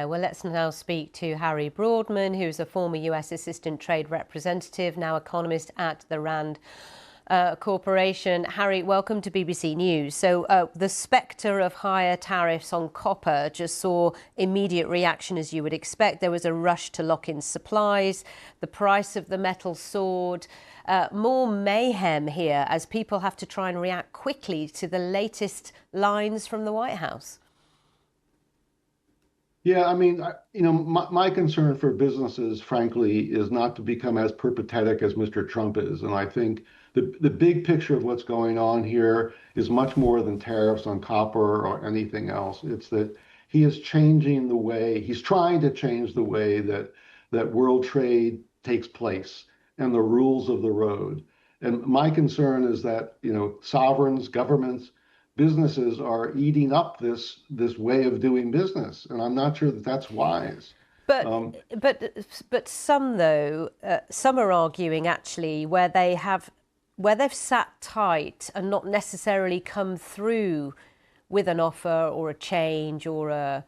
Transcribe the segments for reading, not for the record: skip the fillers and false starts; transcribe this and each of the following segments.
Well, let's now speak to Harry Broadman, who's a former US Assistant Trade Representative, now economist at the Rand Corporation. Harry, welcome to BBC News. So the spectre of higher tariffs on copper just saw immediate reaction, as you would expect. There was a rush to lock in supplies. The price of the metal soared. More mayhem here as people have to try and react quickly to the latest lines from the White House. Yeah, I mean, my concern for businesses, frankly, is not to become as peripatetic as Mr. Trump is. And I think the big picture of what's going on here is much more than tariffs on copper or anything else. It's that he is changing the way, he's trying to change the way that world trade takes place and the rules of the road. And my concern is that, sovereigns, governments, businesses are eating up this way of doing business, and I'm not sure that that's wise. But some though, some are arguing actually where they've sat tight and not necessarily come through with an offer or a change or a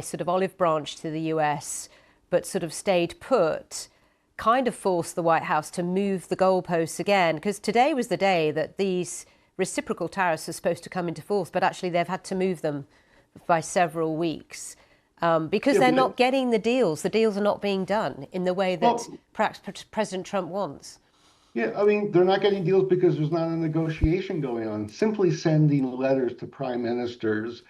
sort of olive branch to the US, but sort of stayed put, kind of forced the White House to move the goalposts again, because today was the day that these reciprocal tariffs are supposed to come into force, but actually they've had to move them by several weeks because they're not getting the deals. The deals are not being done in the way that perhaps President Trump wants. Yeah, I mean, they're not getting deals because there's not a negotiation going on. Simply sending letters to prime ministers,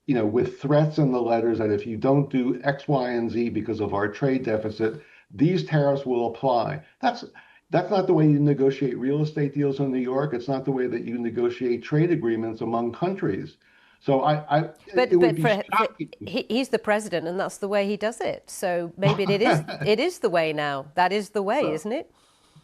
with threats in the letters that if you don't do X, Y, and Z because of our trade deficit, these tariffs will apply. That's not the way you negotiate real estate deals in New York. It's not the way that you negotiate trade agreements among countries. So he's the president, and that's the way he does it. So maybe it is the way now. That is the way, isn't it?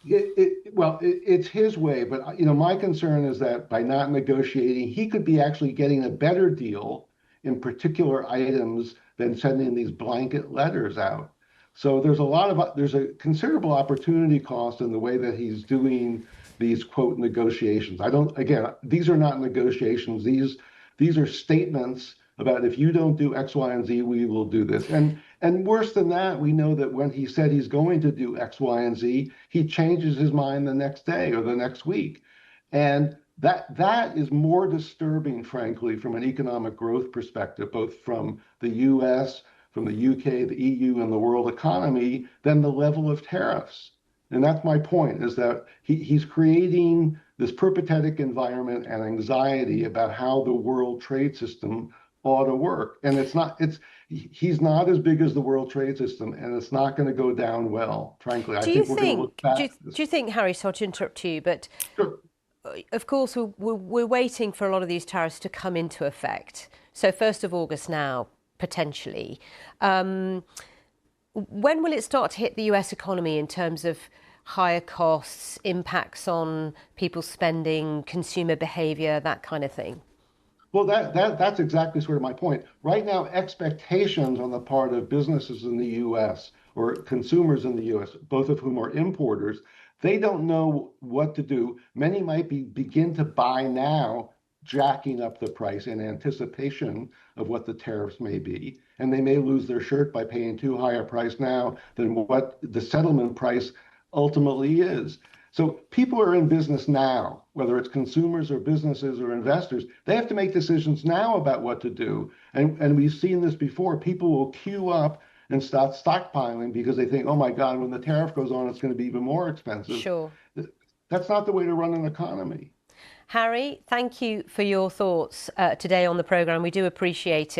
It's his way. But my concern is that by not negotiating, he could be actually getting a better deal in particular items than sending these blanket letters out. So there's a considerable opportunity cost in the way that he's doing these quote negotiations. These are not negotiations. These are statements about if you don't do X, Y, and Z, we will do this. And worse than that, we know that when he said he's going to do X, Y, and Z, he changes his mind the next day or the next week. And that is more disturbing, frankly, from an economic growth perspective, both from the US, from the UK, the EU, and the world economy than the level of tariffs. And that's my point, is that he's creating this peripatetic environment and anxiety about how the world trade system ought to work. And he's not as big as the world trade system, and it's not going to go down well, frankly. Do you think, Harry, sorry to interrupt you, but sure. Of course, we're waiting for a lot of these tariffs to come into effect. So 1st of August now, potentially. When will it start to hit the US economy in terms of higher costs, impacts on people's spending, consumer behavior, that kind of thing? Well, that's exactly sort of my point. Right now, expectations on the part of businesses in the US or consumers in the US, both of whom are importers, they don't know what to do. Many might begin to buy now, jacking up the price in anticipation of what the tariffs may be. And they may lose their shirt by paying too high a price now than what the settlement price ultimately is. So people are in business now, whether it's consumers or businesses or investors. They have to make decisions now about what to do. And we've seen this before. People will queue up and start stockpiling because they think, oh my God, when the tariff goes on, it's going to be even more expensive. Sure. That's not the way to run an economy. Harry, thank you for your thoughts today on the programme. We do appreciate it.